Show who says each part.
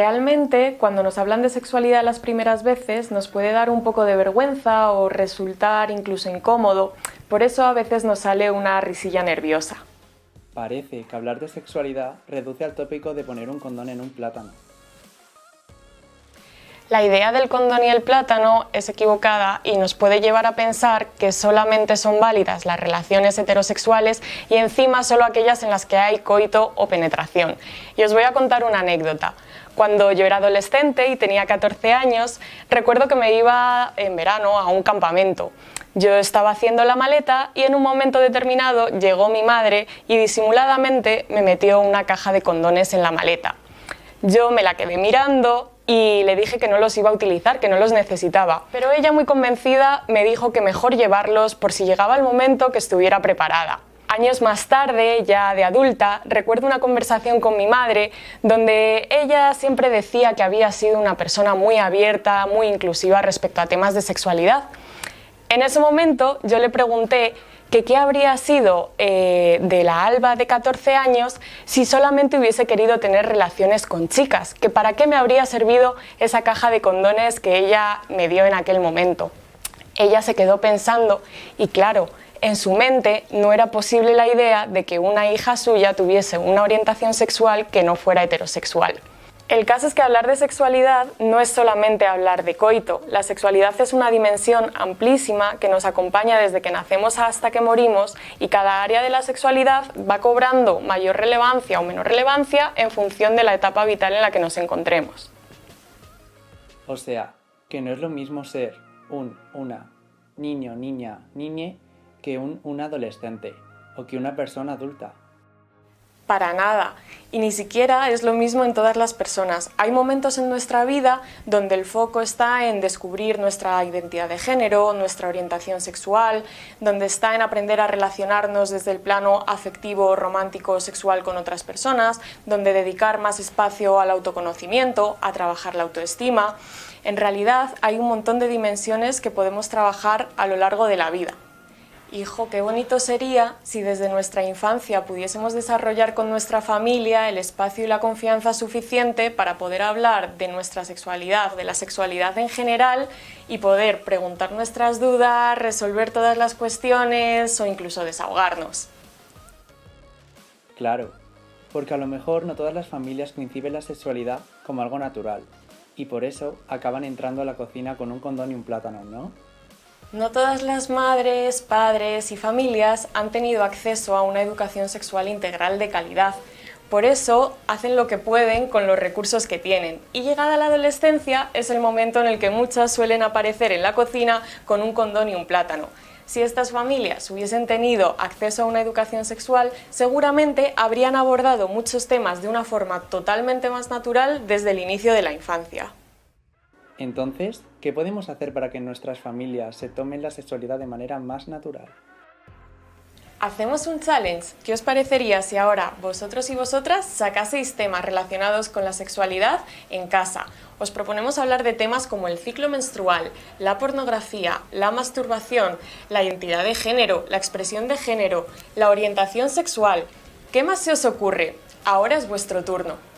Speaker 1: Realmente, cuando nos hablan de sexualidad las primeras veces, nos puede dar un poco de vergüenza o resultar incluso incómodo. Por eso a veces nos sale una risilla nerviosa.
Speaker 2: Parece que hablar de sexualidad reduce al tópico de poner un condón en un plátano.
Speaker 1: La idea del condón y el plátano es equivocada y nos puede llevar a pensar que solamente son válidas las relaciones heterosexuales y encima solo aquellas en las que hay coito o penetración. Y os voy a contar una anécdota. Cuando yo era adolescente y tenía 14 años, recuerdo que me iba en verano a un campamento. Yo estaba haciendo la maleta y en un momento determinado llegó mi madre y disimuladamente me metió una caja de condones en la maleta. Yo me la quedé mirando y le dije que no los iba a utilizar, que no los necesitaba. Pero ella, muy convencida, me dijo que mejor llevarlos por si llegaba el momento que estuviera preparada. Años más tarde, ya de adulta, recuerdo una conversación con mi madre donde ella siempre decía que había sido una persona muy abierta, muy inclusiva respecto a temas de sexualidad. En ese momento yo le pregunté que qué habría sido de la Alba de 14 años si solamente hubiese querido tener relaciones con chicas, que para qué me habría servido esa caja de condones que ella me dio en aquel momento. Ella se quedó pensando y claro, en su mente no era posible la idea de que una hija suya tuviese una orientación sexual que no fuera heterosexual. El caso es que hablar de sexualidad no es solamente hablar de coito. La sexualidad es una dimensión amplísima que nos acompaña desde que nacemos hasta que morimos y cada área de la sexualidad va cobrando mayor relevancia o menor relevancia en función de la etapa vital en la que nos encontremos.
Speaker 2: O sea, que no es lo mismo ser una niño, niña, niñe que un adolescente o que una persona adulta.
Speaker 1: Para nada, y ni siquiera es lo mismo en todas las personas. Hay momentos en nuestra vida donde el foco está en descubrir nuestra identidad de género, nuestra orientación sexual, donde está en aprender a relacionarnos desde el plano afectivo, romántico o sexual con otras personas, donde dedicar más espacio al autoconocimiento, a trabajar la autoestima. En realidad hay un montón de dimensiones que podemos trabajar a lo largo de la vida. Hijo, qué bonito sería si desde nuestra infancia pudiésemos desarrollar con nuestra familia el espacio y la confianza suficiente para poder hablar de nuestra sexualidad, de la sexualidad en general y poder preguntar nuestras dudas, resolver todas las cuestiones o incluso desahogarnos.
Speaker 2: Claro, porque a lo mejor no todas las familias conciben la sexualidad como algo natural y por eso acaban entrando a la cocina con un condón y un plátano, ¿no?
Speaker 1: No todas las madres, padres y familias han tenido acceso a una educación sexual integral de calidad. Por eso hacen lo que pueden con los recursos que tienen. Y llegada la adolescencia es el momento en el que muchas suelen aparecer en la cocina con un condón y un plátano. Si estas familias hubiesen tenido acceso a una educación sexual, seguramente habrían abordado muchos temas de una forma totalmente más natural desde el inicio de la infancia.
Speaker 2: Entonces, ¿qué podemos hacer para que nuestras familias se tomen la sexualidad de manera más natural?
Speaker 1: Hacemos un challenge. ¿Qué os parecería si ahora vosotros y vosotras sacaseis temas relacionados con la sexualidad en casa? Os proponemos hablar de temas como el ciclo menstrual, la pornografía, la masturbación, la identidad de género, la expresión de género, la orientación sexual. ¿Qué más se os ocurre? Ahora es vuestro turno.